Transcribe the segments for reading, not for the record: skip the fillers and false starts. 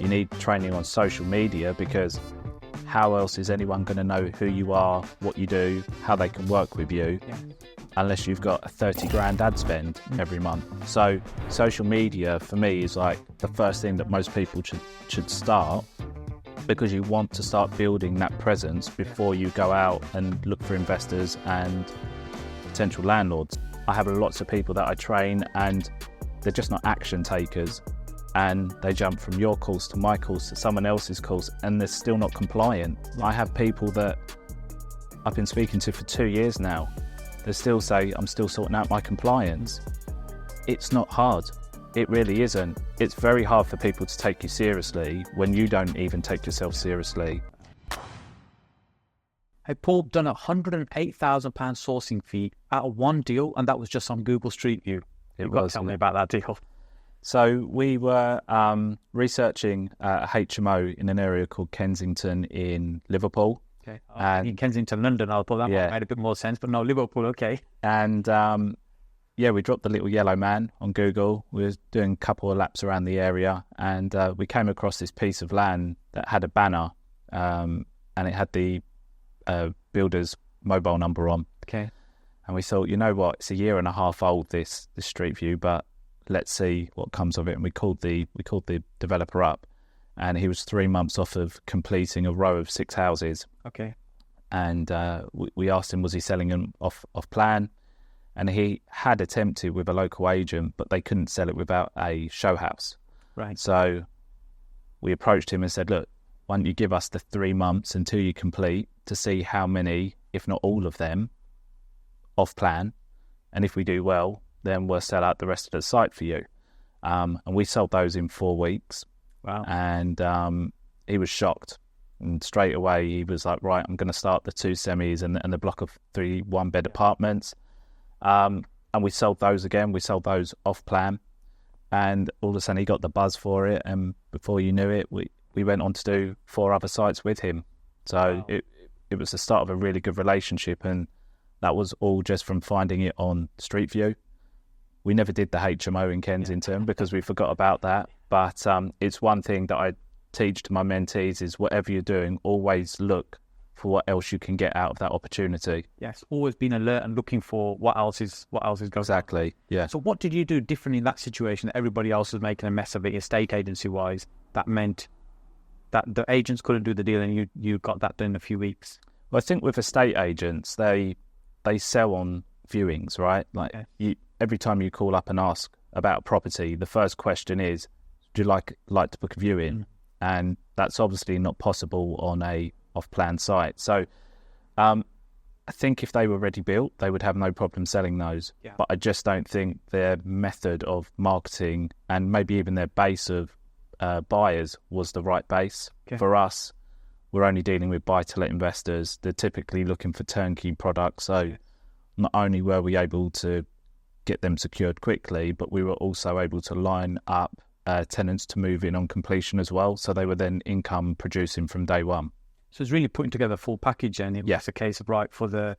You need training on social media, because how else is anyone going to know who you are, what you do, how they can work with you, unless you've got a 30 grand ad spend every month. So social media for me is like the first thing that most people should start, because you want to start building that presence before you go out and look for investors and potential landlords. I have lots of people that I train and they're just not action takers, and they jump from your course to my course to someone else's course and they're still not compliant. I have people that I've been speaking to for 2 years now. They still say, I'm still sorting out my compliance. It's not hard. It really isn't. It's very hard for people to take you seriously when you don't even take yourself seriously. Hey, Paul, done a £108,000 sourcing fee out of one deal, and that was just on Google Street View. You've got to tell me about that deal. So we were researching a HMO in an area called Kensington in Liverpool. Okay. In Kensington, London, I thought that might made a bit more sense, but no, Liverpool, okay. And we dropped the little yellow man on Google. We were doing a couple of laps around the area, and we came across this piece of land that had a banner, and it had the builder's mobile number on. Okay. And we thought, you know what, it's a year and a half old, this Street View, but let's see what comes of it. And we called the developer up, and he was 3 months off of completing a row of 6 houses. Okay. And we asked him, was he selling them off plan? And he had attempted with a local agent, but they couldn't sell it without a show house. Right. So we approached him and said, look, why don't you give us the 3 months until you complete to see how many, if not all of them, off plan. And if we do well, then we'll sell out the rest of the site for you. And we sold those in 4 weeks. Wow. And he was shocked. And straight away, he was like, right, I'm going to start the 2 semis and the block of 3 one-bed apartments. And we sold those again. We sold those off plan. And all of a sudden, he got the buzz for it. And before you knew it, we went on to do 4 other sites with him. So wow. It was the start of a really good relationship. And that was all just from finding it on Street View. We never did the HMO in Kensington because we forgot about that. But it's one thing that I teach to my mentees is whatever you're doing, always look for what else you can get out of that opportunity. Yes, always being alert and looking for what else is going on. Exactly, yeah. So what did you do differently in that situation that everybody else was making a mess of it, estate agency-wise? That meant that the agents couldn't do the deal and you got that done in a few weeks? Well, I think with estate agents, they sell on viewings, right? Like every time you call up and ask about a property, the first question is, do you like to book a viewing? And that's obviously not possible on a off-plan site. So I think if they were ready built, they would have no problem selling those. Yeah. But I just don't think their method of marketing and maybe even their base of buyers was the right base. Okay. For us, we're only dealing with buy-to-let investors. They're typically looking for turnkey products. So not only were we able to get them secured quickly, but we were also able to line up tenants to move in on completion as well. So they were then income producing from day one. So it's really putting together a full package, and it was a case of, right, for the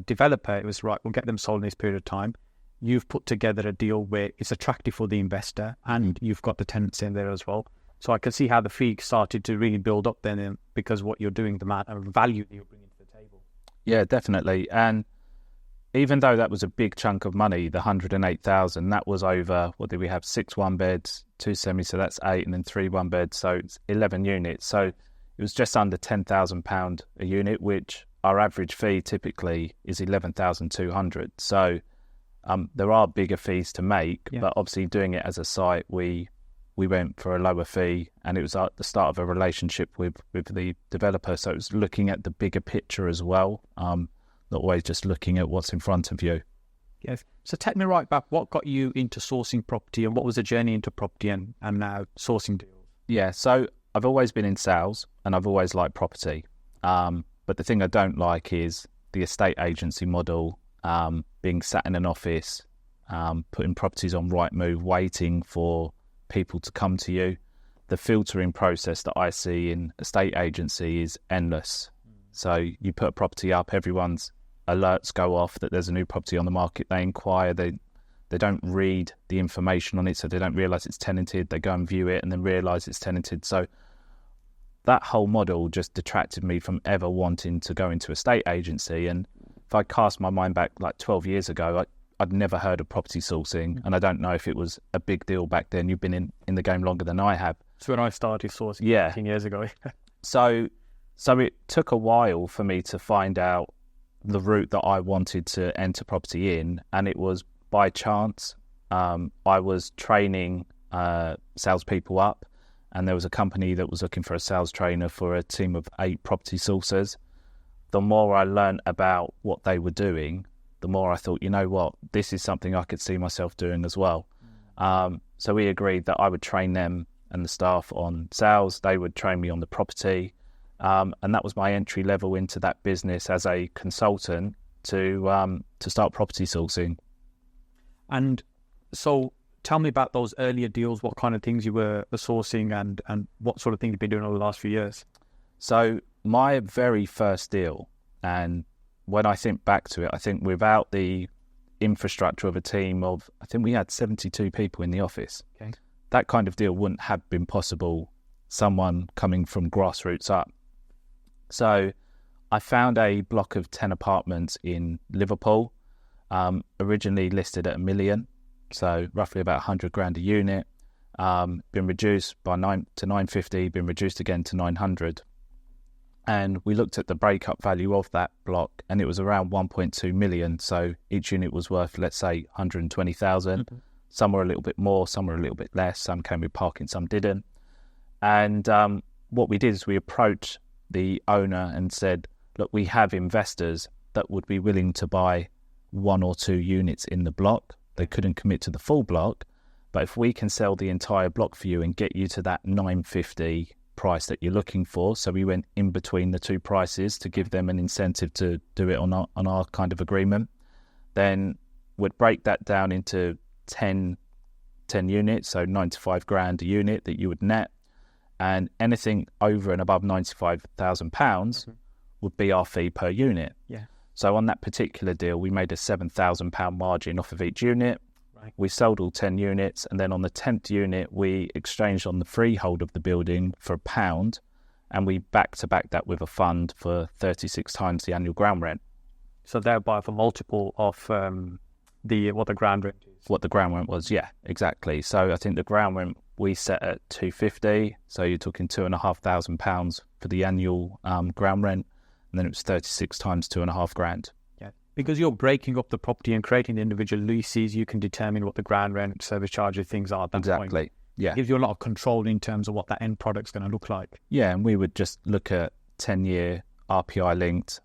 developer, it was right, we'll get them sold in this period of time. You've put together a deal where it's attractive for the investor, and you've got the tenants in there as well. So I can see how the fee started to really build up then, because what you're doing, the amount of value that you're bringing to the table. Yeah, definitely. And even though that was a big chunk of money, the 108,000, that was over, what did we have, 6 one-beds, 2 semis, so that's 8, and then 3 one-beds, so it's 11 units. So it was just under £10,000 a unit, which our average fee typically is 11,200. So there are bigger fees to make, but obviously doing it as a site, we went for a lower fee, and it was at the start of a relationship with the developer. So it was looking at the bigger picture as well, not always just looking at what's in front of you. Yes. So take me right back. What got you into sourcing property, and what was the journey into property and now sourcing deals? Yeah, so I've always been in sales and I've always liked property. But the thing I don't like is the estate agency model, being sat in an office, putting properties on Rightmove, waiting for people to come to you. The filtering process that I see in estate agency is endless. So you put a property up, everyone's alerts go off that there's a new property on the market. They inquire, they They don't read the information on it, so they don't realise it's tenanted. They go and view it and then realise it's tenanted. So that whole model just detracted me from ever wanting to go into a estate agency. And if I cast my mind back like 12 years ago, I'd never heard of property sourcing, and I don't know if it was a big deal back then. You've been in the game longer than I have. So when I started sourcing 15 years ago. So it took a while for me to find out the route that I wanted to enter property in, and it was by chance. I was training salespeople up, and there was a company that was looking for a sales trainer for a team of 8 property sourcers. The more I learned about what they were doing, the more I thought, you know what, this is something I could see myself doing as well. So we agreed that I would train them and the staff on sales. They would train me on the property. And that was my entry level into that business as a consultant to start property sourcing. And so tell me about those earlier deals, what kind of things you were sourcing and what sort of things you've been doing over the last few years. So my very first deal, and when I think back to it, I think without the infrastructure of a team of, I think we had 72 people in the office. Okay. That kind of deal wouldn't have been possible, someone coming from grassroots up. So I found a block of 10 apartments in Liverpool, originally listed at $1 million, so roughly about 100 grand a unit, been reduced by to 950, been reduced again to 900. And we looked at the breakup value of that block, and it was around 1.2 million. So each unit was worth, let's say, 120,000. Mm-hmm. Some were a little bit more, some were a little bit less. Some came with parking, some didn't. And what we did is we approached the owner and said, look, we have investors that would be willing to buy 1 or 2 units in the block. They couldn't commit to the full block, but if we can sell the entire block for you and get you to that 950 price that you're looking for. So we went in between the 2 prices to give them an incentive to do it on our kind of agreement. Then we'd break that down into 10 units, so 95 grand a unit that you would net, and anything over and above £95,000 would be our fee per unit. Yeah. So on that particular deal, we made a £7,000 margin off of each unit. Right. We sold all 10 units, and then on the 10th unit, we exchanged on the freehold of the building for £1, and we back-to-back that with a fund for 36 times the annual ground rent. So thereby for multiple of what the ground rent is. What the ground rent was, yeah, exactly. So I think the ground rent we set at 250, so you're talking £2,500 for the annual ground rent, and then it was 36 times 2.5 grand. Yeah, because you're breaking up the property and creating the individual leases, you can determine what the ground rent, service charges, things are at that point. Exactly, yeah. It gives you a lot of control in terms of what that end product's going to look like. Yeah, and we would just look at 10-year RPI-linked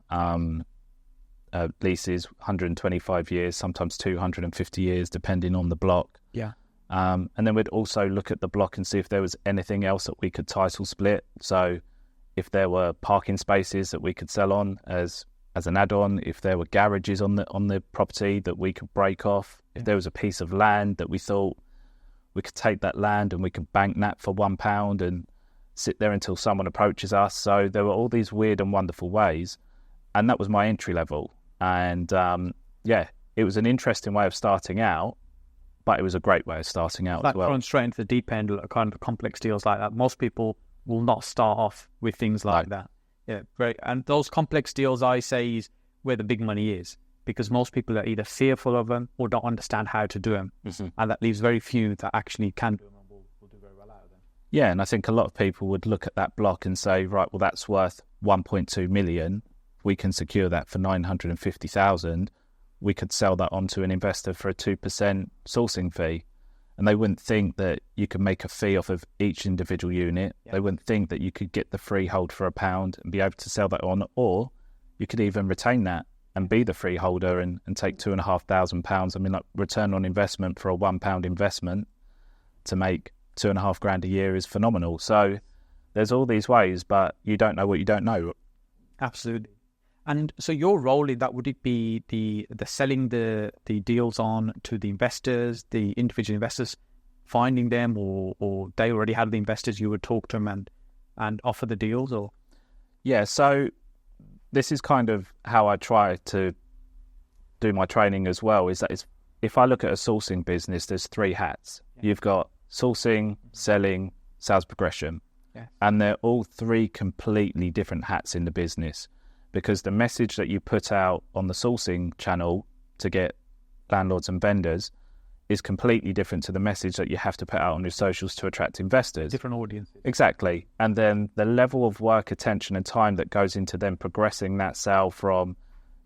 leases, 125 years, sometimes 250 years, depending on the block. Yeah. And then we'd also look at the block and see if there was anything else that we could title split. So if there were parking spaces that we could sell on as an add-on, if there were garages on the property that we could break off, if there was a piece of land that we thought we could take that land and we could bank that for £1 and sit there until someone approaches us. So there were all these weird and wonderful ways, and that was my entry level. And it was an interesting way of starting out, but it was a great way of starting out as well. Going straight into the deep end, kind of complex deals like that. Most people will not start off with things like that. Yeah, great. And those complex deals, I say, is where the big money is, because most people are either fearful of them or don't understand how to do them. Mm-hmm. And that leaves very few that actually can do them and will do very well out of them. Yeah, and I think a lot of people would look at that block and say, right, well, that's worth 1.2 million. We can secure that for 950,000. We could sell that on to an investor for a 2% sourcing fee. And they wouldn't think that you could make a fee off of each individual unit. Yeah. They wouldn't think that you could get the freehold for £1 and be able to sell that on, or you could even retain that and be the freeholder and take £2,500. I mean, like, return on investment for a £1 investment to make 2.5 grand a year is phenomenal. So there's all these ways, but you don't know what you don't know. Absolutely. And so your role in that, would it be the selling the deals on to the investors, the individual investors, finding them, or they already had the investors, you would talk to them and offer the deals? Or yeah, so this is kind of how I try to do my training as well, is that it's if I look at a sourcing business, there's 3 hats. You've got sourcing, selling, sales progression. And they're all 3 completely different hats in the business, because the message that you put out on the sourcing channel to get landlords and vendors is completely different to the message that you have to put out on your socials to attract investors. Different audiences. Exactly. And then the level of work, attention and time that goes into them progressing that sale from,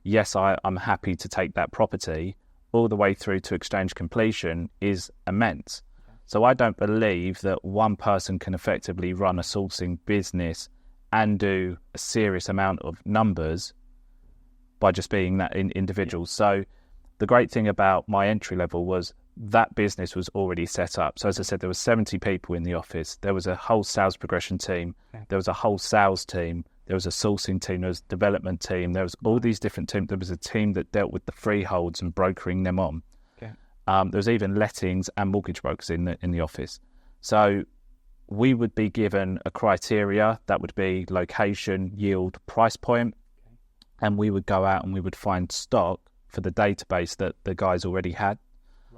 yes, I'm happy to take that property, all the way through to exchange completion is immense. So I don't believe that one person can effectively run a sourcing business and do a serious amount of numbers by just being that individual. So the great thing about my entry level was that business was already set up. So as I said, there was 70 people in the office. There was a whole sales progression team. There was a whole sales team. There was a sourcing team. There was a development team. There was all these different teams. There was a team that dealt with the freeholds and brokering them on. There was even lettings and mortgage brokers in the office. So we would be given a criteria that would be location, yield, price point, and we would go out and we would find stock for the database that the guys already had.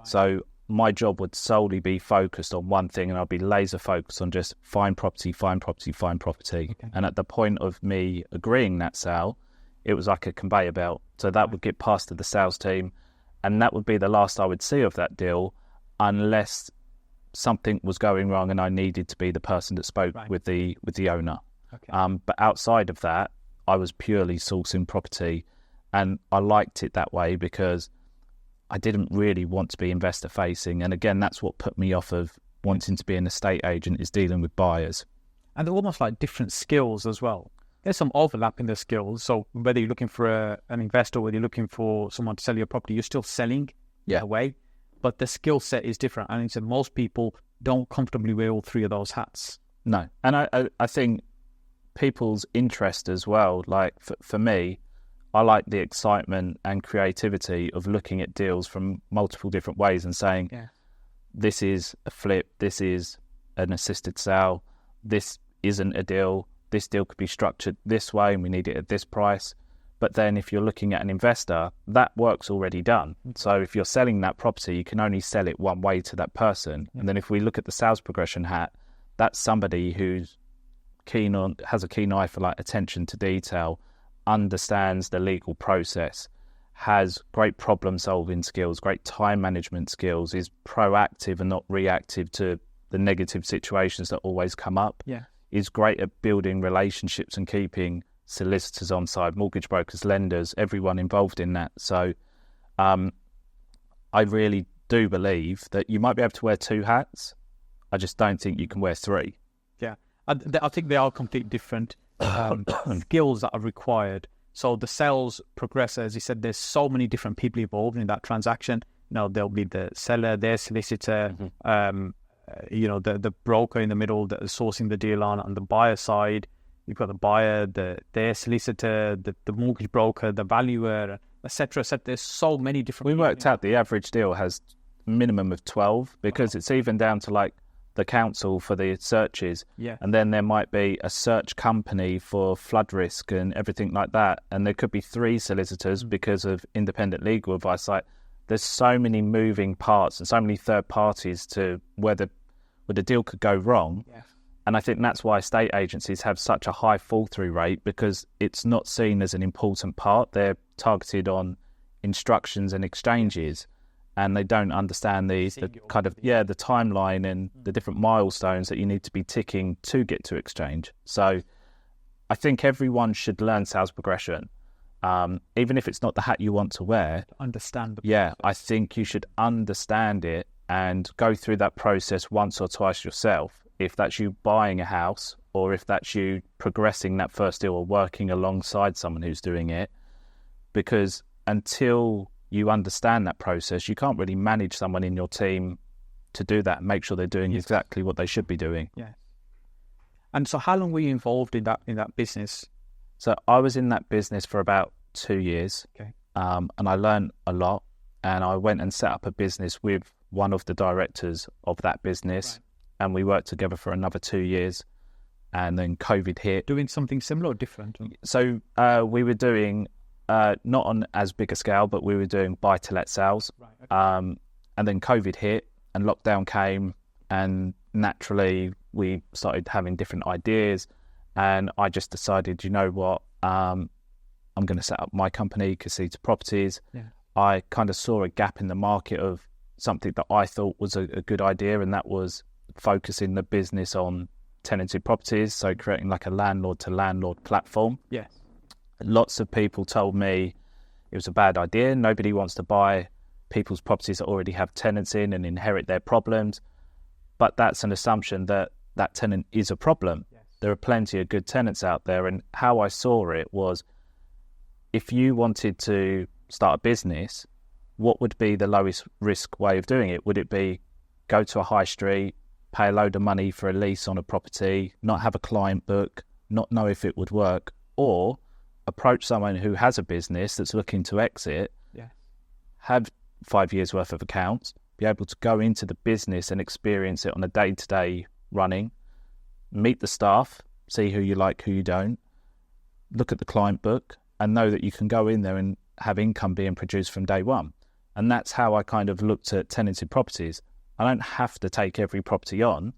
So my job would solely be focused on one thing, and I'd be laser focused on just find property, find property, find property. And at the point of me agreeing that sale, it was like a conveyor belt. So that would get passed to the sales team, and that would be the last I would see of that deal unless something was going wrong and I needed to be the person that spoke with the owner. But outside of that, I was purely sourcing property, and I liked it that way because I didn't really want to be investor facing. And again, that's what put me off of wanting to be an estate agent, is dealing with buyers. And they're almost like different skills as well. There's some overlap in the skills. So whether you're looking for an investor, whether you're looking for someone to sell your property, you're still selling in a way, but the skill set is different. And so most people don't comfortably wear all 3 of those hats. No. And I think people's interest as well, like for me, I like the excitement and creativity of looking at deals from multiple different ways and saying, this is a flip, this is an assisted sale, this isn't a deal, this deal could be structured this way and we need it at this price. But then if you're looking at an investor, that work's already done. So if you're selling that property, you can only sell it one way to that person. And then if we look at the sales progression hat, that's somebody who's has a keen eye for like attention to detail, understands the legal process, has great problem solving skills, great time management skills, is proactive and not reactive to the negative situations that always come up, is great at building relationships and keeping solicitors on side, mortgage brokers, lenders, everyone involved in that. So I really do believe that you might be able to wear 2 hats. I just don't think you can wear 3. I think they are completely different skills that are required. So the sales progressor, as you said, there's so many different people involved in that transaction. There'll be the seller, their solicitor, the broker in the middle that is sourcing the deal on the buyer side. You've got the buyer, their solicitor, the mortgage broker, the valuer, etc. There's so many different. We worked out the average deal has a minimum of 12 because it's even down to like the council for the searches, and then there might be a search company for flood risk and everything like that, and there could be 3 solicitors because of independent legal advice. Like, there's so many moving parts and so many third parties to where the deal could go wrong. And I think that's why estate agencies have such a high fall through rate, because it's not seen as an important part. They're targeted on instructions and exchanges, and they don't understand the kind of, the timeline and the different milestones that you need to be ticking to get to exchange. So I think everyone should learn sales progression, even if it's not the hat you want to wear. Understand. I think you should understand it and go through that process once or twice yourself, if that's you buying a house or if that's you progressing that first deal or working alongside someone who's doing it. Because until you understand that process, you can't really manage someone in your team to do that and make sure they're doing exactly what they should be doing. And so how long were you involved in that business? So I was in that business for about 2 years. And I learned a lot, and I went and set up a business with one of the directors of that business, and we worked together for another 2 years, and then COVID hit. Doing something similar or different? So we were doing not on as big a scale, but we were doing buy-to-let sales. Right, okay. And then COVID hit and lockdown came, and naturally we started having different ideas. And I just decided, you know what, I'm going to set up my company, 𝗬𝗲𝘁 Properties. Yeah. I kind of saw a gap in the market of something that I thought was a good idea, and that was focusing the business on tenanted properties, so creating like a landlord-to-landlord platform. Yes. Lots of people told me it was a bad idea. Nobody wants to buy people's properties that already have tenants in and inherit their problems. But that's an assumption that that tenant is a problem. Yes. There are plenty of good tenants out there. And how I saw it was, if you wanted to start a business, what would be the lowest risk way of doing it? Would it be go to a high street, pay a load of money for a lease on a property, not have a client book, not know if it would work, or approach someone who has a business that's looking to exit, have 5 years worth of accounts, be able to go into the business and experience it on a day-to-day running, meet the staff, see who you like, who you don't, look at the client book, and know that you can go in there and have income being produced from day one. And that's how I kind of looked at tenanted properties. I don't have to take every property on,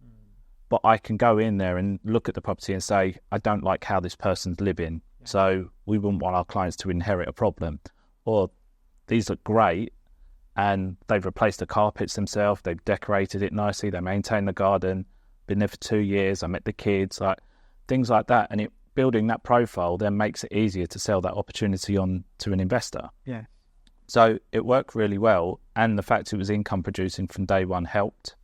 but I can go in there and look at the property and say, I don't like how this person's living, so we wouldn't want our clients to inherit a problem. Or these look great, and they've replaced the carpets themselves, they've decorated it nicely, they maintain the garden, been there for 2 years, I met the kids, like things like that. And building that profile then makes it easier to sell that opportunity on to an investor. Yeah. So it worked really well, and the fact it was income producing from day one helped.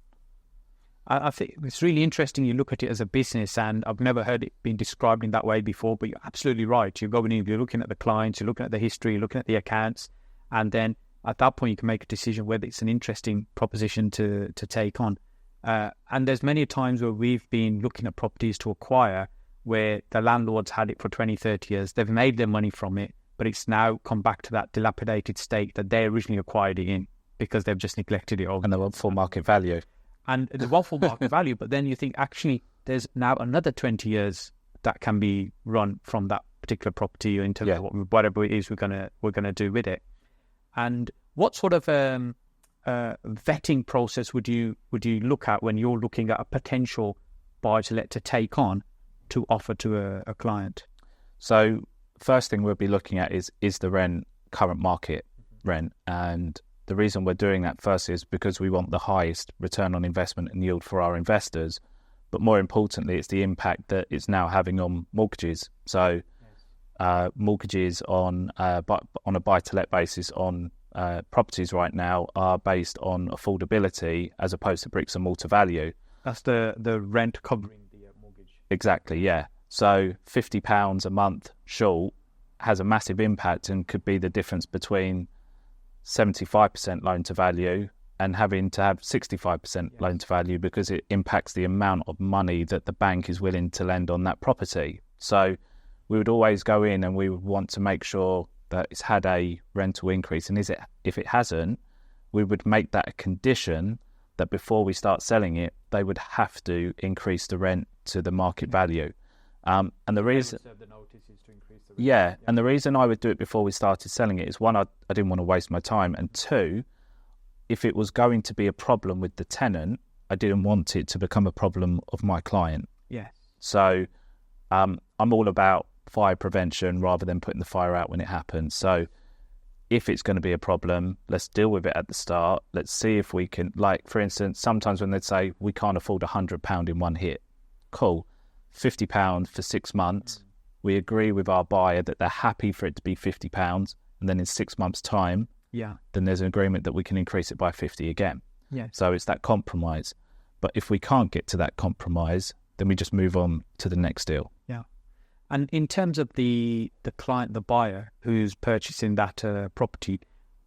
I think it's really interesting you look at it as a business, and I've never heard it being described in that way before, but you're absolutely right. You're going in, you're looking at the clients, you're looking at the history, you're looking at the accounts, and then at that point you can make a decision whether it's an interesting proposition to take on. And there's many times where we've been looking at properties to acquire where the landlords had it for 20, 30 years, they've made their money from it, but it's now come back to that dilapidated state that they originally acquired it in because they've just neglected it over. And they want full market value. And they want full market value, but then you think, actually, there's now another 20 years that can be run from that particular property in terms of whatever it is we're gonna do with it. And what sort of vetting process would you look at when you're looking at a potential buy-to-let to take on to offer to a client? So first thing we'll be looking at is the rent, current market rent. And the reason we're doing that first is because we want the highest return on investment and yield for our investors. But more importantly, it's the impact that it's now having on mortgages. So mortgages on a buy-to-let basis on properties right now are based on affordability as opposed to bricks and mortar value. That's the rent covering the mortgage. Exactly, yeah. So £50 a month short has a massive impact and could be the difference between 75% loan to value and having to have 65% loan to value, because it impacts the amount of money that the bank is willing to lend on that property. So we would always go in and we would want to make sure that it's had a rental increase. And if it hasn't, we would make that a condition that before we start selling it, they would have to increase the rent to the market value. And the reason, and the reason I would do it before we started selling it is, one, I didn't want to waste my time, and two, if it was going to be a problem with the tenant, I didn't want it to become a problem of my client. Yeah. So I'm all about fire prevention rather than putting the fire out when it happens. So if it's going to be a problem, let's deal with it at the start. Let's see if we can, like, for instance, sometimes when they'd say we can't afford £100 in one hit, cool, £50 for 6 months. We agree with our buyer that they're happy for it to be £50, and then in 6 months' time, then there's an agreement that we can increase it by 50 again. Yeah. So it's that compromise. But if we can't get to that compromise, then we just move on to the next deal. Yeah. And in terms of the client, the buyer who's purchasing that property,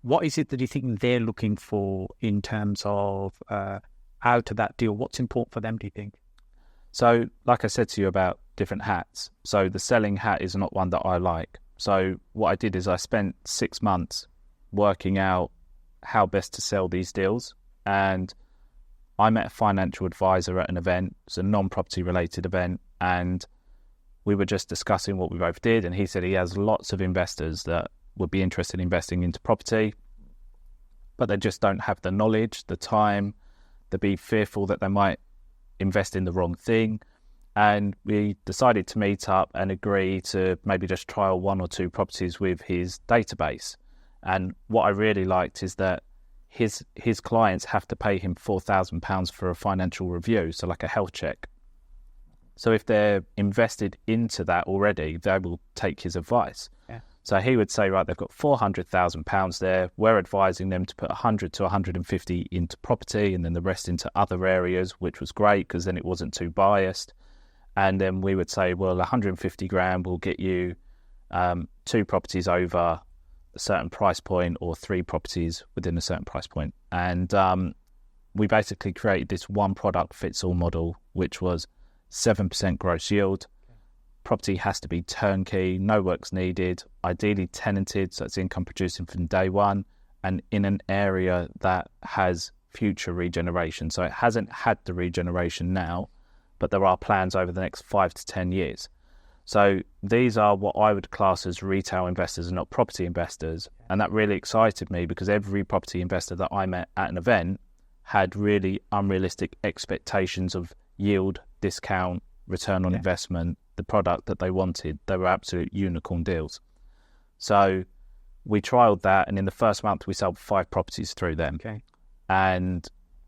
what is it that you think they're looking for in terms of out of that deal? What's important for them, do you think? So, like I said to you about different hats, so the selling hat is not one that I like. So what I did is I spent 6 months working out how best to sell these deals. And I met a financial advisor at an event. It's a non-property related event. And we were just discussing what we both did. And he said he has lots of investors that would be interested in investing into property, but they just don't have the knowledge, the time. They'd be fearful that they might invest in the wrong thing. And we decided to meet up and agree to maybe just trial 1 or 2 properties with his database. And what I really liked is that his clients have to pay him £4,000 for a financial review, so like a health check. So if they're invested into that already, they will take his advice. Yeah. So he would say, right, they've got £400,000 there. We're advising them to put 100 to 150 into property and then the rest into other areas, which was great because then it wasn't too biased. And then we would say, well, 150 grand will get you 2 properties over a certain price point or 3 properties within a certain price point. And we basically created this one product fits all model, which was 7% gross yield. Property has to be turnkey, no works needed, ideally tenanted, so it's income producing from day one, and in an area that has future regeneration. So it hasn't had the regeneration now, but there are plans over the next 5 to 10 years. So these are what I would class as retail investors and not property investors. And that really excited me because every property investor that I met at an event had really unrealistic expectations of yield, discount, return on investment, the product that they wanted. They were absolute unicorn deals. So we trialed that, and in the first month we sold 5 properties through them. Okay. And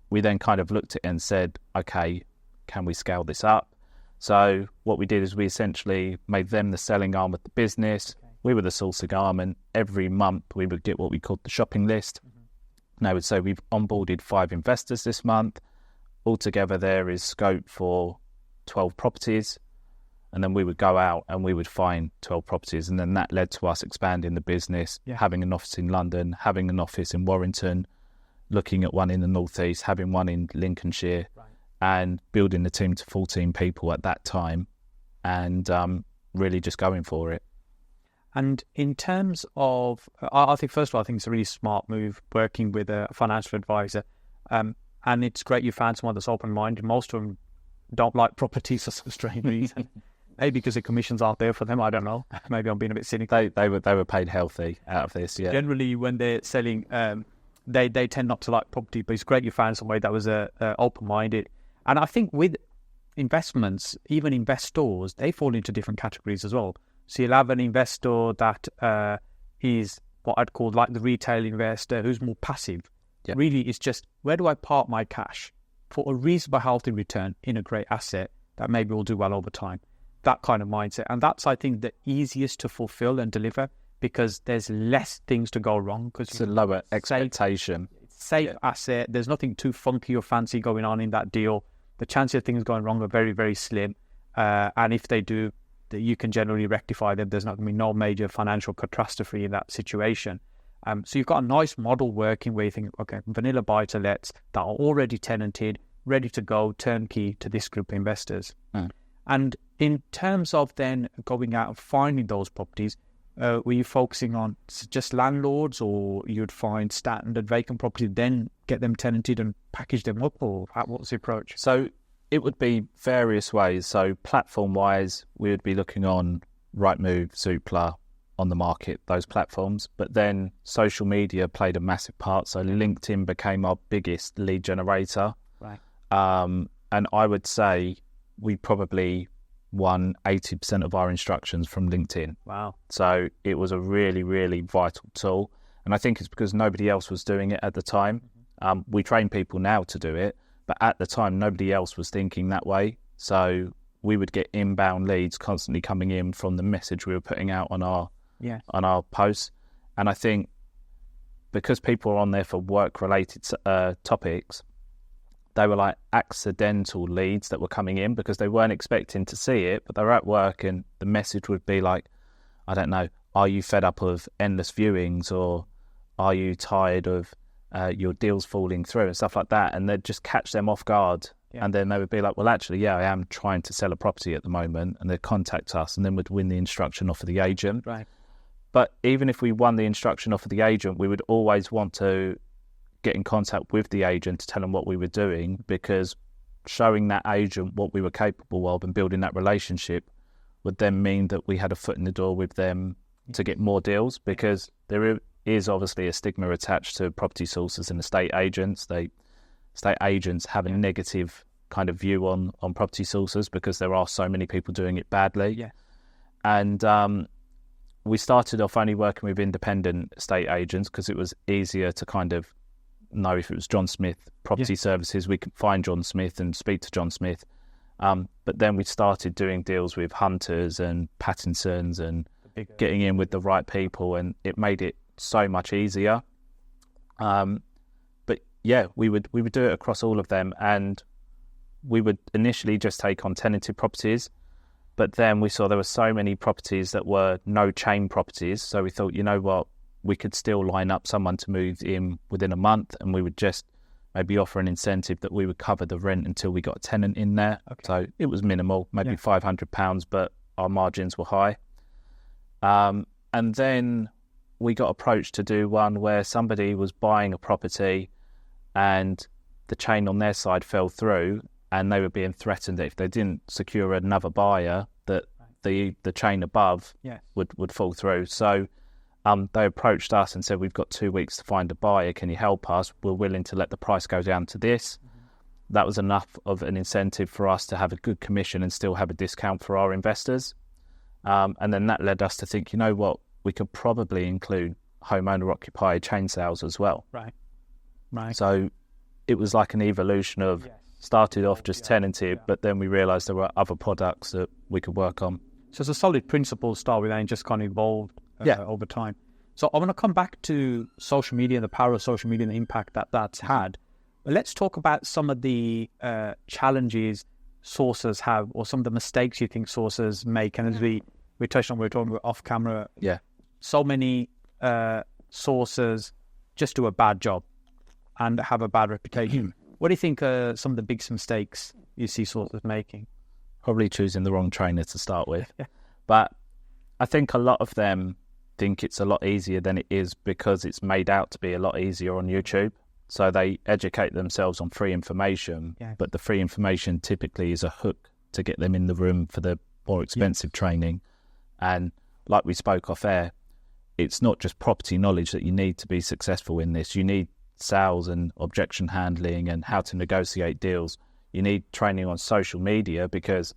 we then kind of looked at it and said, okay, can we scale this up? So what we did is we essentially made them the selling arm of the business. Okay. We were the sourcing arm, and every month we would get what we called the shopping list. And I would say we've onboarded 5 investors this month. Altogether there is scope for 12 properties. And then we would go out and we would find 12 properties. And then that led to us expanding the business, having an office in London, having an office in Warrington, looking at one in the northeast, having one in Lincolnshire, and building the team to 14 people at that time, and really just going for it. And in terms of, I think, first of all, I think it's a really smart move working with a financial advisor. And it's great you found someone that's open-minded. Most of them don't like properties for some strange reason. Maybe because the commissions aren't there for them. I don't know. Maybe I'm being a bit cynical. They were paid healthy out of this. Yeah. Generally, when they're selling, they tend not to like property. But it's great you found somebody that was open-minded. And I think with investments, even investors, they fall into different categories as well. So you'll have an investor that is what I'd call like the retail investor, who's more passive. Yeah. Really, it's just, where do I park my cash for a reasonable, healthy return in a great asset that maybe will do well over time? That kind of mindset. And that's, I think, the easiest to fulfill and deliver because there's less things to go wrong. Because it's a lower expectation. Safe asset. There's nothing too funky or fancy going on in that deal. The chances of things going wrong are very, very slim. And if they do, you can generally rectify them. There's not going to be no major financial catastrophe in that situation. So you've got a nice model working where you think, okay, vanilla buy-to-lets that are already tenanted, ready to go, turnkey to this group of investors. And in terms of then going out and finding those properties, were you focusing on just landlords, or you'd find standard vacant property, then get them tenanted and package them up, or what's the approach? So it would be various ways. So platform-wise, we would be looking on Rightmove, Zoopla, on the market, those platforms. But then social media played a massive part. So LinkedIn became our biggest lead generator. Right. And I would say we probably won 80% of our instructions from LinkedIn. Wow. So it was a really, really vital tool. And I think it's because nobody else was doing it at the time. We train people now to do it, but at the time, nobody else was thinking that way. So we would get inbound leads constantly coming in from the message we were putting out on our posts. And I think because people are on there for work-related topics, they were like accidental leads that were coming in because they weren't expecting to see it, but they were at work and the message would be like, I don't know, are you fed up of endless viewings, or are you tired of your deals falling through and stuff like that? And they'd just catch them off guard. Yeah. And then they would be like, well, actually, I am trying to sell a property at the moment. And they'd contact us and then we'd win the instruction off of the agent. Right. But even if we won the instruction off of the agent, we would always want to get in contact with the agent to tell them what we were doing, because showing that agent what we were capable of and building that relationship would then mean that we had a foot in the door with them to get more deals, because there is obviously a stigma attached to property sources and estate agents. Estate agents have a negative kind of view on property sources because there are so many people doing it badly. Yeah. And we started off only working with independent estate agents because it was easier to kind of know if it was John Smith Property Services, we could find John Smith and speak to John Smith. But then we started doing deals with Hunters and Pattinsons and getting in with the right people, and it made it so much easier. But yeah, we would do it across all of them, and we would initially just take on tenanted properties, but then we saw there were so many properties that were no chain properties, so we thought, you know what, we could still line up someone to move in within a month, and we would just maybe offer an incentive that we would cover the rent until we got a tenant in there. Okay. So it was minimal, maybe £500, but our margins were high. And then we got approached to do one where somebody was buying a property and the chain on their side fell through, and they were being threatened that if they didn't secure another buyer, that the chain above would fall through. So they approached us and said, we've got 2 weeks to find a buyer. Can you help us? We're willing to let the price go down to this. Mm-hmm. That was enough of an incentive for us to have a good commission and still have a discount for our investors. And then that led us to think, you know what, we could probably include homeowner-occupied chain sales as well. Right. So it was like an evolution of started off just tenanted, but then we realised there were other products that we could work on. So it's a solid principle to start with and just kind of evolved over time. So I want to come back to social media and the power of social media and the impact that that's had. But let's talk about some of the challenges sources have, or some of the mistakes you think sources make. And as we touched on, we were talking about off camera. Yeah. So many sources just do a bad job and have a bad reputation. What do you think are some of the biggest mistakes you see sources making? Probably choosing the wrong trainer to start with. But I think a lot of them think it's a lot easier than it is because it's made out to be a lot easier on YouTube. So they educate themselves on free information, but the free information typically is a hook to get them in the room for the more expensive training. And like we spoke off air, it's not just property knowledge that you need to be successful in this. You need sales and objection handling and how to negotiate deals. You need training on social media, because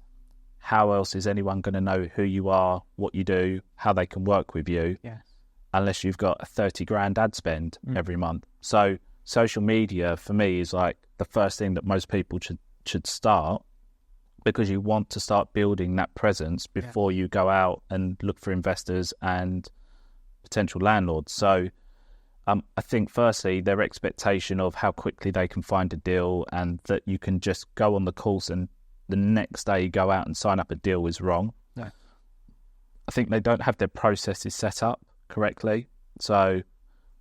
how else is anyone going to know who you are, what you do, how they can work with you, unless you've got a 30 grand ad spend every month. So social media for me is like the first thing that most people should start, because you want to start building that presence before you go out and look for investors and potential landlords. So I think firstly, their expectation of how quickly they can find a deal and that you can just go on the course and the next day go out and sign up a deal is wrong. I think they don't have their processes set up correctly. So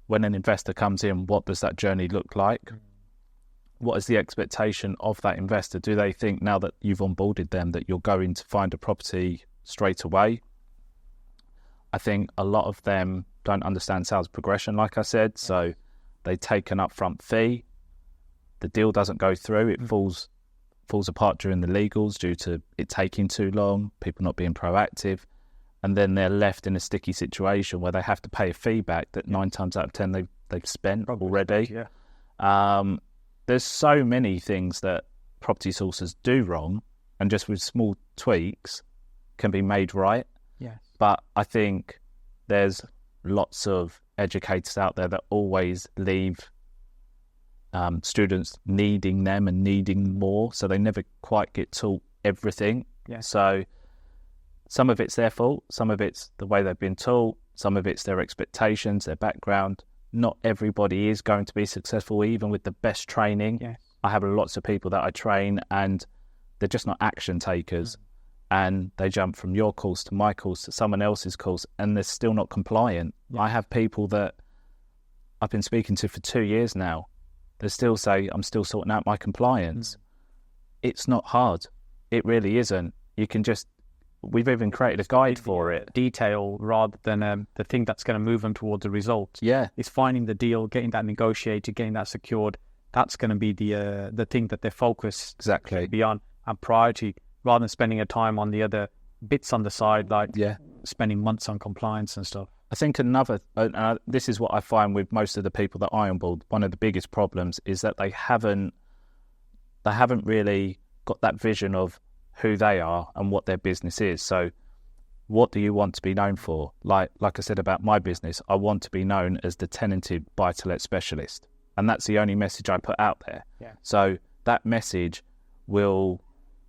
when an investor comes in, what does that journey look like? What is the expectation of that investor? Do they think now that you've onboarded them that you're going to find a property straight away? I think a lot of them don't understand sales progression, like I said. So they take an upfront fee. The deal doesn't go through. It falls apart during the legals due to it taking too long, people not being proactive. And then they're left in a sticky situation where they have to pay a fee back that 9 times out of 10 they've spent already. There's so many things that property sources do wrong, and just with small tweaks can be made right. But I think there's lots of educators out there that always leave students needing them and needing more, so they never quite get taught everything. So some of it's their fault, some of it's the way they've been taught, some of it's their expectations, their background. Not everybody is going to be successful, even with the best training. I have lots of people that I train and they're just not action takers. And they jump from your course to my course to someone else's course, and they're still not compliant. I have people that I've been speaking to for 2 years now. They still say, I'm still sorting out my compliance. It's not hard. It really isn't. You can just, we've even created a guide for it. Detail rather than the thing that's going to move them towards the result. It's finding the deal, getting that negotiated, getting that secured. That's going to be the thing that they're focused beyond, and priority, rather than spending a time on the other bits on the side, like spending months on compliance and stuff. I think this is what I find with most of the people that I onboard. One of the biggest problems is that they haven't really got that vision of who they are and what their business is. So what do you want to be known for? Like I said about my business, I want to be known as the tenanted buy-to-let specialist. And that's the only message I put out there. Yeah. So that message will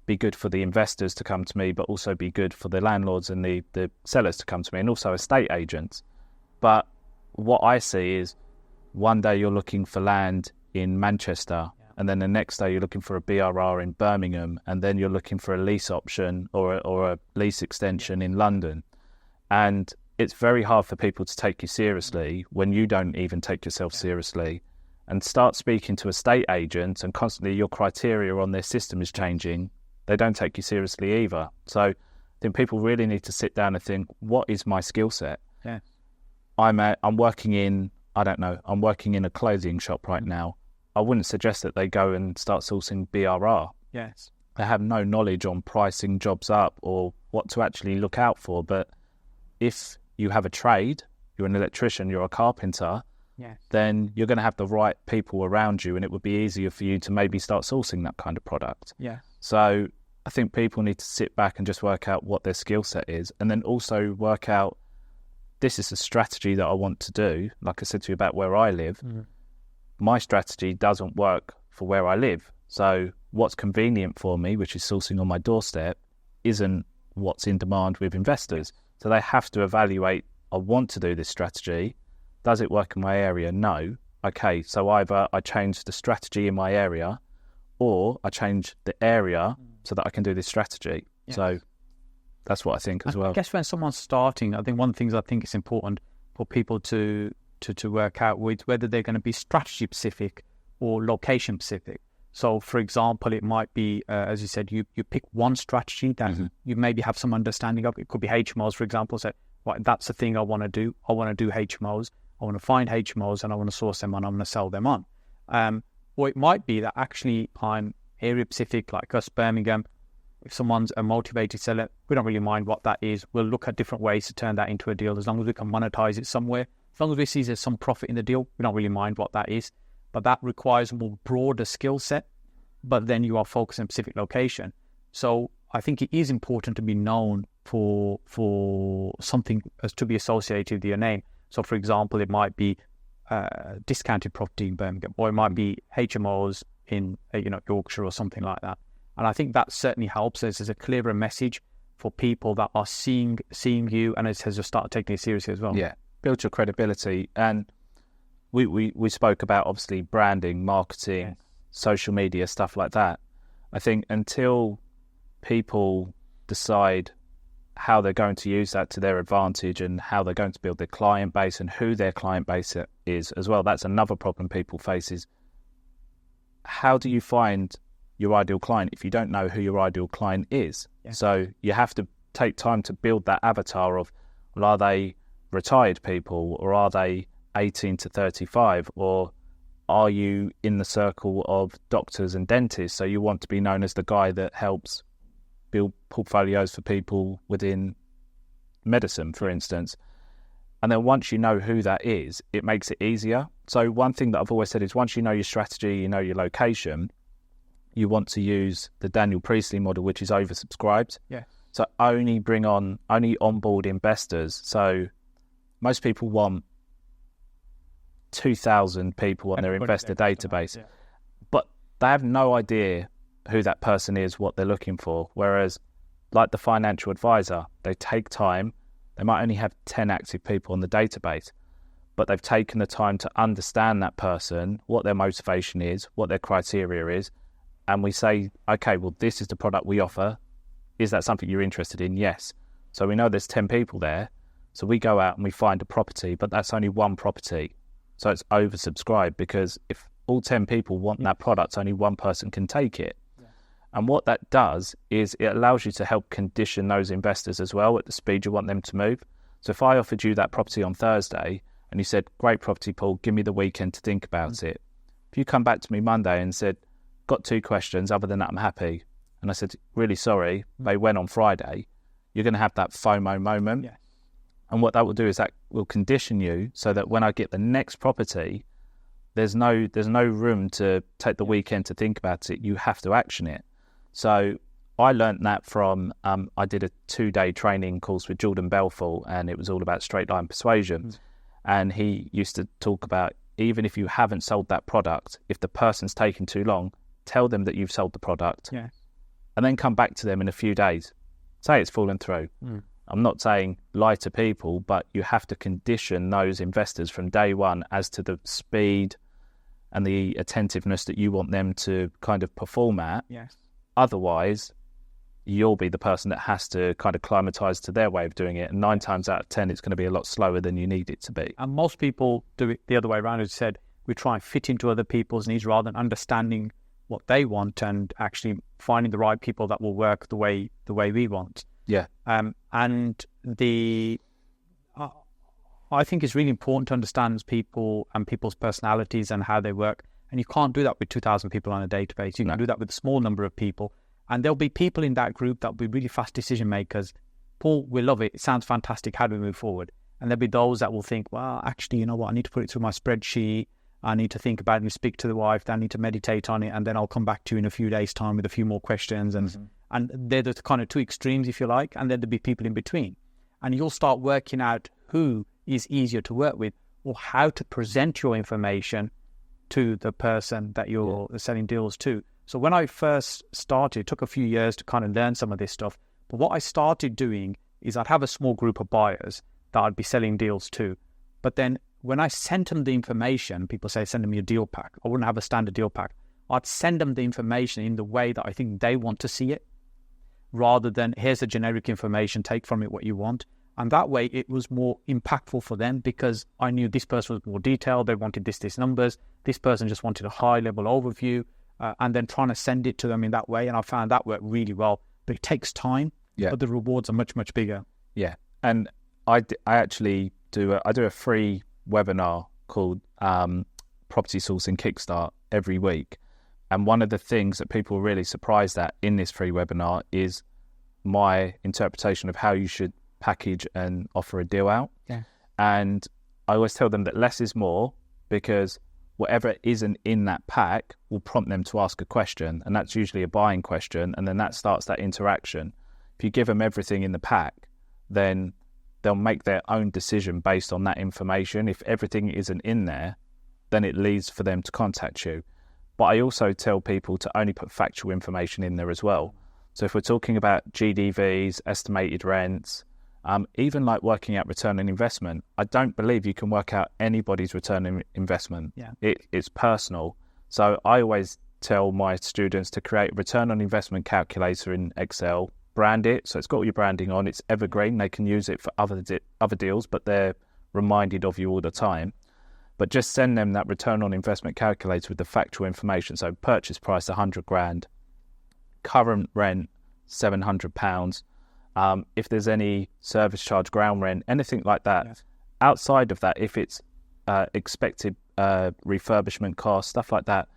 be good for the investors to come to me, but also be good for the landlords and the sellers to come to me, and also estate agents. But what I see is one day you're looking for land in Manchester, and then the next day you're looking for a BRR in Birmingham, and then you're looking for a lease option or a lease extension in London. And it's very hard for people to take you seriously when you don't even take yourself seriously, and start speaking to estate agents and constantly your criteria on their system is changing. They don't take you seriously either. So I think people really need to sit down and think, what is my skill set? Yeah. I'm working in a clothing shop right now. I wouldn't suggest that they go and start sourcing BRR. Yes. They have no knowledge on pricing jobs up or what to actually look out for. But if you have a trade, you're an electrician, you're a carpenter, then you're going to have the right people around you, and it would be easier for you to maybe start sourcing that kind of product. Yeah. So I think people need to sit back and just work out what their skill set is, and then also work out, this is a strategy that I want to do. Like I said to you about where I live, my strategy doesn't work for where I live. So what's convenient for me, which is sourcing on my doorstep, isn't what's in demand with investors. So they have to evaluate, I want to do this strategy. Does it work in my area? No. Okay, so either I change the strategy in my area, or I change the area so that I can do this strategy. Yes. So that's what I think as well. I guess when someone's starting, I think one of the things I think is important for people to work out with whether they're going to be strategy specific or location specific. So, for example, it might be, as you said, you pick one strategy that you maybe have some understanding of. It could be HMOs, for example. So, right, that's the thing I want to do. I want to do HMOs. I want to find HMOs and I want to source them and I'm going to sell them on. Or it might be that actually I'm area specific, like us, Birmingham. If someone's a motivated seller, we don't really mind what that is. We'll look at different ways to turn that into a deal as long as we can monetize it somewhere. As long as we see there's some profit in the deal, we don't really mind what that is. But that requires a more broader skill set. But then you are focused on a specific location. So I think it is important to be known for something as to be associated with your name. So, for example, it might be discounted property in Birmingham, or it might be HMOs in Yorkshire or something like that. And I think that certainly helps as a clearer message for people that are seeing you, and it has just started taking it seriously as well. Yeah, build your credibility. And we spoke about obviously branding, marketing, social media, stuff like that. I think until people decide how they're going to use that to their advantage and how they're going to build their client base and who their client base is as well, that's another problem people face, is how do you find your ideal client if you don't know who your ideal client is? So you have to take time to build that avatar of, well, are they retired people, or are they 18 to 35, or are you in the circle of doctors and dentists? So you want to be known as the guy that helps build portfolios for people within medicine, for instance. And then once you know who that is, it makes it easier. So one thing that I've always said is, once you know your strategy, you know your location, you want to use the Daniel Priestley model, which is oversubscribed. Yeah. So only onboard investors. So most people want 2,000 people on their investor database, but they have no idea who that person is, what they're looking for. Whereas like the financial advisor, they take time. They might only have 10 active people on the database, but they've taken the time to understand that person, what their motivation is, what their criteria is. And we say, okay, well, this is the product we offer. Is that something you're interested in? Yes. So we know there's 10 people there. So we go out and we find a property, but that's only one property. So it's oversubscribed, because if all 10 people want that product, only one person can take it. And what that does is it allows you to help condition those investors as well at the speed you want them to move. So if I offered you that property on Thursday and you said, great property, Paul, give me the weekend to think about it. If you come back to me Monday and said, got 2 questions, other than that, I'm happy. And I said, really sorry, they went on Friday. You're going to have that FOMO moment. And what that will do is that will condition you so that when I get the next property, there's no room to take the weekend to think about it. You have to action it. So I learned that from, I did a 2-day training course with Jordan Belfort, and it was all about straight line persuasion. And he used to talk about, even if you haven't sold that product, if the person's taking too long, tell them that you've sold the product. Yeah. And then come back to them in a few days. Say it's fallen through. I'm not saying lie to people, but you have to condition those investors from day one as to the speed and the attentiveness that you want them to kind of perform at. Yes. Otherwise, you'll be the person that has to kind of climatize to their way of doing it. And 9 times out of 10, it's going to be a lot slower than you need it to be. And most people do it the other way around. As you said, we try and fit into other people's needs rather than understanding what they want and actually finding the right people that will work the way we want. Yeah. And I think it's really important to understand people and people's personalities and how they work. And you can't do that with 2,000 people on a database. You can do that with a small number of people. And there'll be people in that group that will be really fast decision makers. Paul, we love it. It sounds fantastic. How do we move forward? And there'll be those that will think, well, actually, you know what? I need to put it through my spreadsheet. I need to think about it and speak to the wife. Then I need to meditate on it. And then I'll come back to you in a few days' time with a few more questions. And they're the kind of two extremes, if you like. And then there'll be people in between. And you'll start working out who is easier to work with or how to present your information to the person that you're selling deals to. So when I first started, it took a few years to kind of learn some of this stuff. But what I started doing is I'd have a small group of buyers that I'd be selling deals to. But then when I sent them the information, people say, send them your deal pack. I wouldn't have a standard deal pack. I'd send them the information in the way that I think they want to see it, rather than here's the generic information, take from it what you want. And that way it was more impactful for them because I knew this person was more detailed. They wanted this numbers. This person just wanted a high level overview, and then trying to send it to them in that way. And I found that worked really well, but it takes time, but the rewards are much, much bigger. Yeah. And I actually do a free webinar called Property Sourcing Kickstart every week. And one of the things that people are really surprised at in this free webinar is my interpretation of how you should package and offer a deal out. Yeah. And I always tell them that less is more, because whatever isn't in that pack will prompt them to ask a question. And that's usually a buying question. And then that starts that interaction. If you give them everything in the pack, then they'll make their own decision based on that information. If everything isn't in there, then it leads for them to contact you. But I also tell people to only put factual information in there as well. So if we're talking about GDVs, estimated rents, even like working out return on investment, I don't believe you can work out anybody's return on investment. Yeah. It's personal. So I always tell my students to create a return on investment calculator in Excel, brand it, so it's got all your branding on, it's evergreen, they can use it for other deals, but they're reminded of you all the time. But just send them that return on investment calculator with the factual information. So purchase price, 100 grand, current rent, £700. If there's any service charge, ground rent, anything like that. Yes. Outside of that, if it's expected refurbishment costs, stuff like that,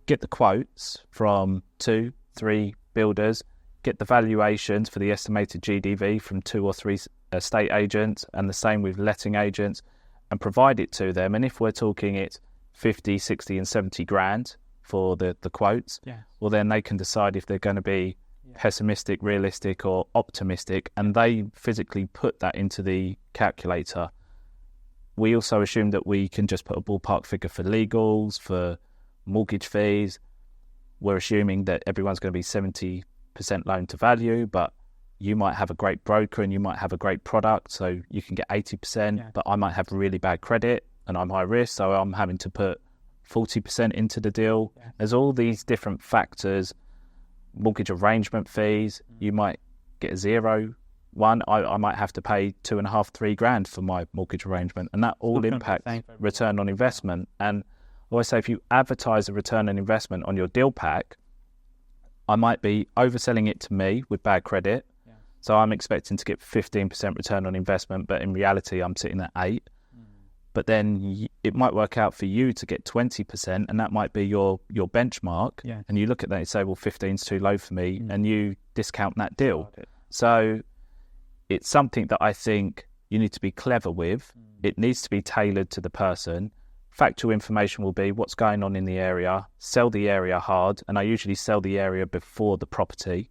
get the quotes from 2-3 builders, get the valuations for the estimated GDV from 2 or 3 estate agents, and the same with letting agents, and provide it to them. And if we're talking it's 50, 60 and 70 grand for the quotes, well, then they can decide if they're going to be pessimistic, realistic or optimistic, and they physically put that into the calculator. We also assume that we can just put a ballpark figure for legals, for mortgage fees. We're assuming that everyone's going to be 70% loan to value, but you might have a great broker and you might have a great product, so you can get 80%, but I might have really bad credit and I'm high risk, so I'm having to put 40% into the deal. There's all these different factors. Mortgage arrangement fees, you might get a 0. I might have to pay 2.5-3 grand for my mortgage arrangement, and that all impacts return on investment. And I always say, if you advertise a return on investment on your deal pack, I might be overselling it to me with bad credit, so I'm expecting to get 15% return on investment, but in reality I'm sitting at 8. But then it might work out for you to get 20%, and that might be your benchmark. And you look at that and say, well, 15's too low for me, and you discount that deal. So it's something that I think you need to be clever with. It needs to be tailored to the person. Factual information will be what's going on in the area, sell the area hard, and I usually sell the area before the property.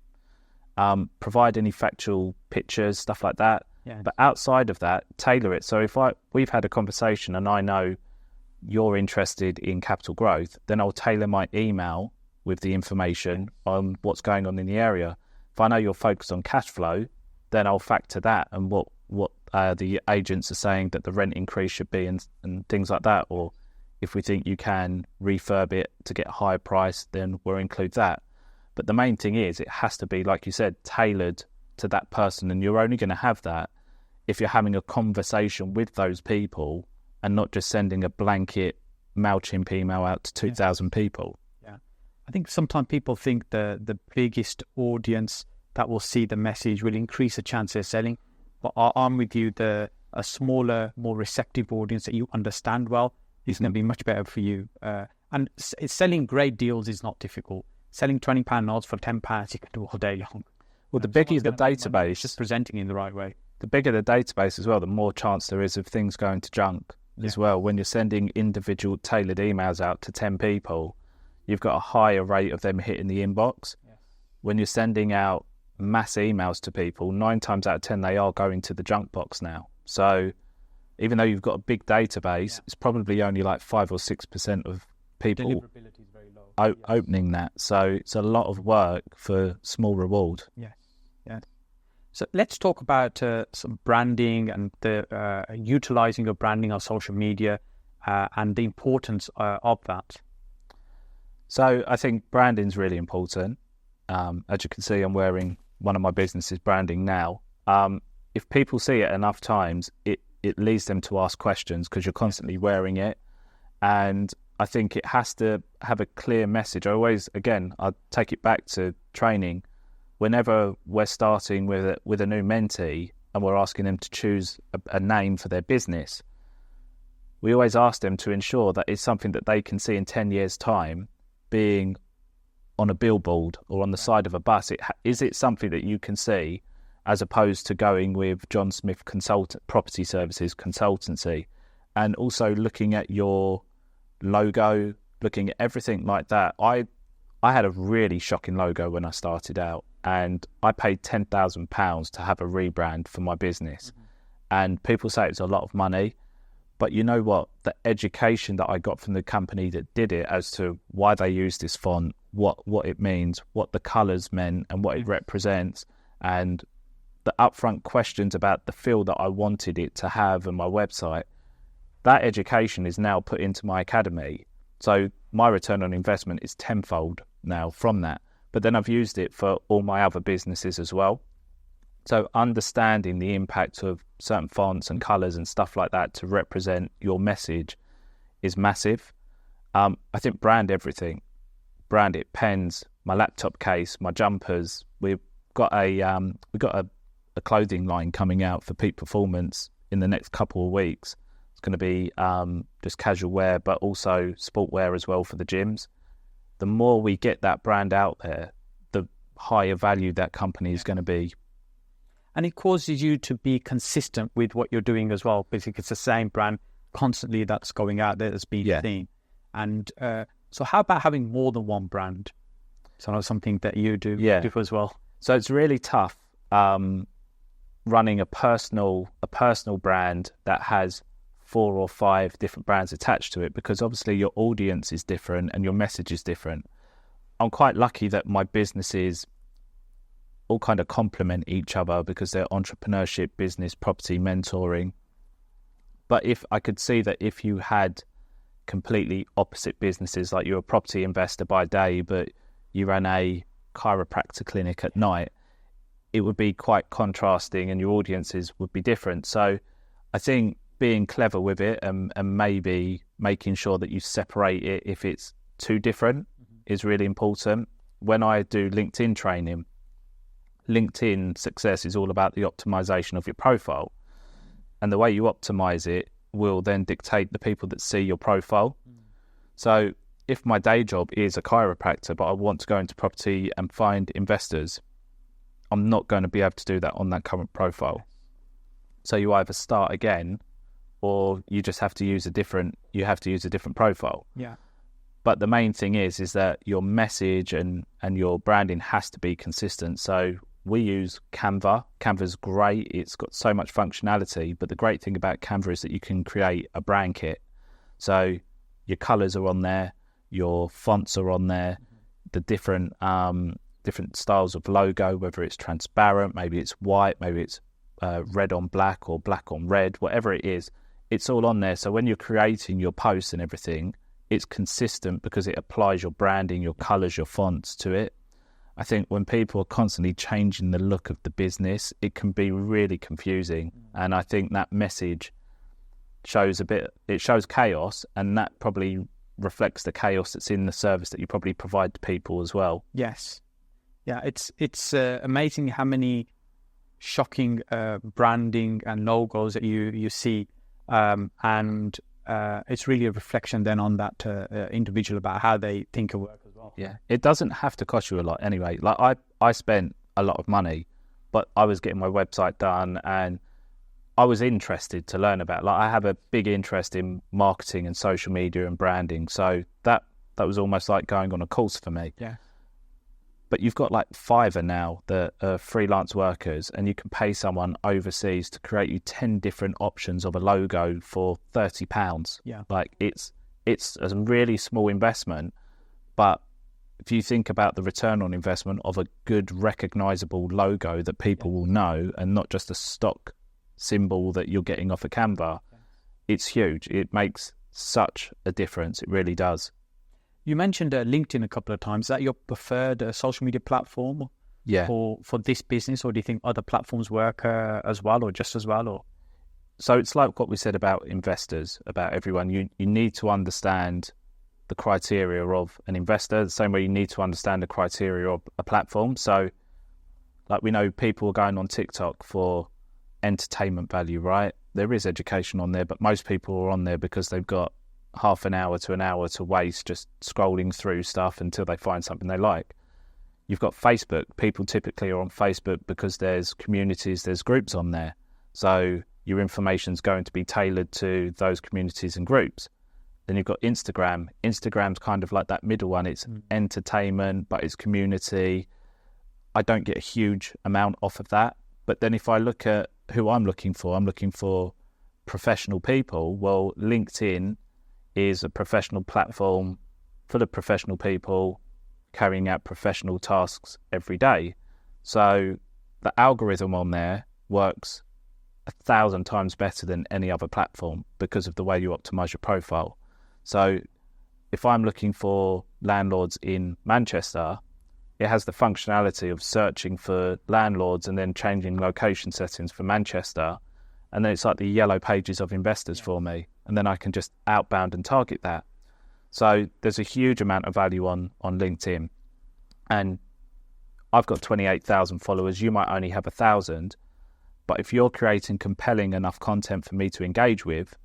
Provide any factual pictures, stuff like that. Yeah. But outside of that, tailor it. So if we've had a conversation and I know you're interested in capital growth, then I'll tailor my email with the information on what's going on in the area. If I know you're focused on cash flow, then I'll factor that and what the agents are saying that the rent increase should be and things like that. Or if we think you can refurb it to get a higher price, then we'll include that. But the main thing is it has to be, like you said, tailored to that person. And you're only going to have that if you're having a conversation with those people and not just sending a blanket MailChimp email out to 2,000 people. Yeah, I think sometimes people think the biggest audience that will see the message will increase the chance of selling. But I'm with you, a smaller, more receptive audience that you understand well is going to be much better for you. And selling great deals is not difficult. Selling £20 notes for £10 you can do all day long. Well, the bigger the database, just presenting in the right way. The bigger the database as well, the more chance there is of things going to junk as well. When you're sending individual tailored emails out to 10 people, you've got a higher rate of them hitting the inbox. Yes. When you're sending out mass emails to people, 9 times out of 10 they are going to the junk box now. So even though you've got a big database, it's probably only like 5 or 6% of people deliverability is very low. Opening that. So it's a lot of work for small reward. Yes. So let's talk about some branding and the utilizing of branding on social media and the importance of that. So I think branding is really important. As you can see, I'm wearing one of my businesses branding now. If people see it enough times, it leads them to ask questions because you're constantly wearing it. And I think it has to have a clear message. I take it back to training. Whenever we're starting with a new mentee and we're asking them to choose a name for their business, we always ask them to ensure that it's something that they can see in 10 years' time being on a billboard or on the side of a bus. Is it something that you can see, as opposed to going with John Smith Property Services Consultancy, and also looking at your logo, looking at everything like that. I had a really shocking logo when I started out, and I paid £10,000 to have a rebrand for my business. And people say it's a lot of money, but you know what? The education that I got from the company that did it as to why they use this font, what it means, what the colours meant and what it represents, and the upfront questions about the feel that I wanted it to have on my website, that education is now put into my academy. So my return on investment is tenfold now from that. But then I've used it for all my other businesses as well. So understanding the impact of certain fonts and colours and stuff like that to represent your message is massive. I think brand everything. Brand it, pens, my laptop case, my jumpers. We've got a clothing line coming out for peak performance in the next couple of weeks. It's going to be just casual wear, but also sport wear as well for the gyms. The more we get that brand out there, the higher value that company is going to be. And it causes you to be consistent with what you're doing as well, because it's the same brand constantly that's going out there that's being seen. And so how about having more than one brand? So that's something that you do as well. So it's really tough running a personal brand that has 4 or 5 different brands attached to it, because obviously your audience is different and your message is different. I'm quite lucky that my businesses all kind of complement each other because they're entrepreneurship, business, property, mentoring. But if I could see that if you had completely opposite businesses, like you're a property investor by day, but you ran a chiropractor clinic at night, it would be quite contrasting and your audiences would be different. So I think being clever with it and maybe making sure that you separate it if it's too different is really important. When I do LinkedIn training, LinkedIn success is all about the optimization of your profile. And the way you optimize it will then dictate the people that see your profile. So if my day job is a chiropractor, but I want to go into property and find investors, I'm not going to be able to do that on that current profile. So you either start again, or you just have to use a different profile. Yeah. But the main thing is that your message and your branding has to be consistent. So we use Canva. Canva's great. It's got so much functionality. But the great thing about Canva is that you can create a brand kit. So your colors are on there, your fonts are on there, the different styles of logo, whether it's transparent, maybe it's white, maybe it's red on black or black on red, whatever it is, it's all on there. So when you're creating your posts and everything, it's consistent because it applies your branding, your colors, your fonts to it. I think when people are constantly changing the look of the business, it can be really confusing. And I think that message shows chaos, and that probably reflects the chaos that's in the service that you probably provide to people as well. Yes. Yeah, it's amazing how many shocking branding and logos that you see, and it's really a reflection then on that individual about how they think of work as well. Yeah, it doesn't have to cost you a lot anyway. Like I spent a lot of money, but I was getting my website done and I was interested to learn about. Like I have a big interest in marketing and social media and branding, so that was almost like going on a course for me. Yeah. But you've got like Fiverr now that are freelance workers, and you can pay someone overseas to create you 10 different options of a logo for £30. Yeah. Like it's a really small investment, but if you think about the return on investment of a good recognizable logo that people will know, and not just a stock symbol that you're getting off a Canva, it's huge. It makes such a difference. It really does. You mentioned LinkedIn a couple of times. Is that your preferred social media platform for this business, or do you think other platforms work as well, or just as well? Or so it's like what we said about investors, about everyone. You need to understand the criteria of an investor, the same way you need to understand the criteria of a platform. So like we know people are going on TikTok for entertainment value, right? There is education on there, but most people are on there because they've got half an hour to an hour to waste just scrolling through stuff until they find something they like. You've got Facebook. People typically are on Facebook because there's communities, there's groups on there. So your information's going to be tailored to those communities and groups. Then you've got Instagram. Instagram's kind of like that middle one. It's entertainment, but it's community. I don't get a huge amount off of that. But then if I look at who I'm looking for professional people. Well, LinkedIn is a professional platform full of professional people carrying out professional tasks every day. So the algorithm on there works 1,000 times better than any other platform because of the way you optimize your profile. So if I'm looking for landlords in Manchester, it has the functionality of searching for landlords and then changing location settings for Manchester. And then it's like the yellow pages of investors for me. And then I can just outbound and target that. So there's a huge amount of value on LinkedIn. And I've got 28,000 followers. You might only have 1,000. But if you're creating compelling enough content for me to engage with,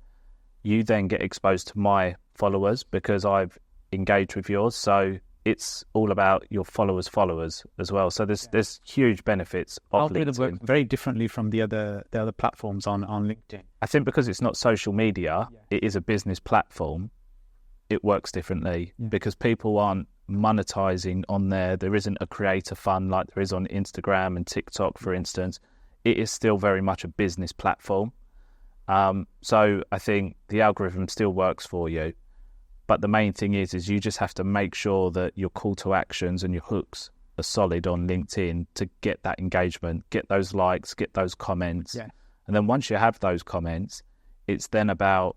you then get exposed to my followers because I've engaged with yours. So it's all about your followers as well. So there's huge benefits of LinkedIn. Algorithms work very differently from the other platforms on LinkedIn. I think because it's not social media, it is a business platform. It works differently because people aren't monetizing on there. There isn't a creator fund like there is on Instagram and TikTok, for instance. It is still very much a business platform. So I think the algorithm still works for you. But the main thing is you just have to make sure that your call to actions and your hooks are solid on LinkedIn to get that engagement, get those likes, get those comments. Yeah. And then once you have those comments, it's then about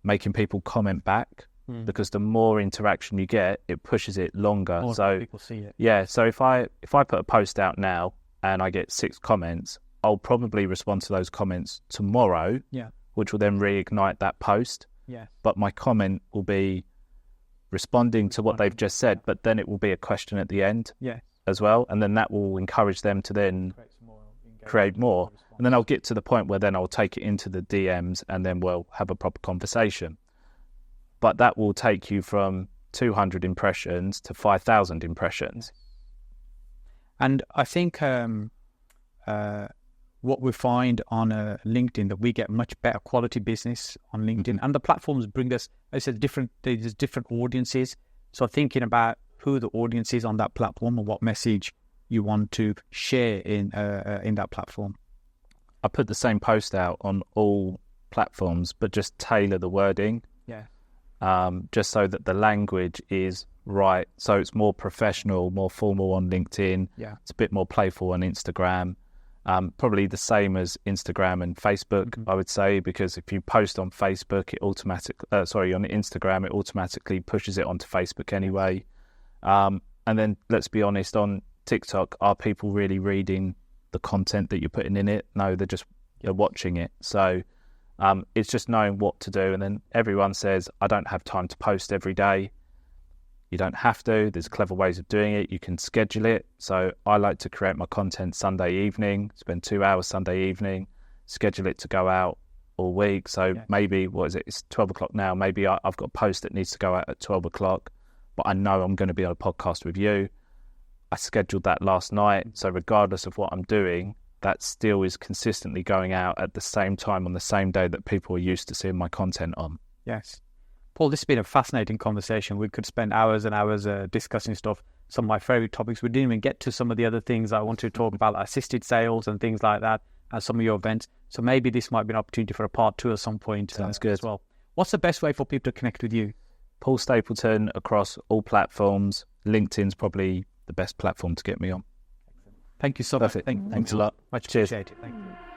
making people comment back because the more interaction you get, it pushes it longer. More so people see it. Yeah. So if I put a post out now and I get 6 comments, I'll probably respond to those comments tomorrow, which will then reignite that post. Yeah. But my comment will be responding to what they've just said, but then it will be a question at the end as well. And then that will encourage them to then create more. And then I'll get to the point where then I'll take it into the DMs and then we'll have a proper conversation. But that will take you from 200 impressions to 5,000 impressions. And I think what we find on LinkedIn, that we get much better quality business on LinkedIn, and the platforms bring us, as I said, there's different audiences. So thinking about who the audience is on that platform and what message you want to share in that platform. I put the same post out on all platforms, but just tailor the wording. Yeah. Just so that the language is right. So it's more professional, more formal on LinkedIn. Yeah. It's a bit more playful on Instagram. Probably the same as Instagram and Facebook, I would say, because if you post on Facebook, on Instagram, it automatically pushes it onto Facebook anyway. And then let's be honest, on TikTok, are people really reading the content that you're putting in it? No, they're just watching it. So it's just knowing what to do. And then everyone says, I don't have time to post every day. You don't have to. There's clever ways of doing it. You can schedule it. So I like to create my content Sunday evening, spend 2 hours Sunday evening, schedule it to go out all week. So maybe, it's 12 o'clock now. Maybe I've got a post that needs to go out at 12 o'clock, but I know I'm going to be on a podcast with you. I scheduled that last night. So regardless of what I'm doing, that still is consistently going out at the same time on the same day that people are used to seeing my content on. Yes. Paul, this has been a fascinating conversation. We could spend hours and hours discussing stuff. Some of my favorite topics. We didn't even get to some of the other things I want to talk about, like assisted sales and things like that, and some of your events. So maybe this might be an opportunity for a part 2 at some point. Sounds good. As well. What's the best way for people to connect with you? Paul Stapleton across all platforms. LinkedIn's probably the best platform to get me on. Thank you so much. Thanks a lot. Much Cheers. appreciated. Thank you.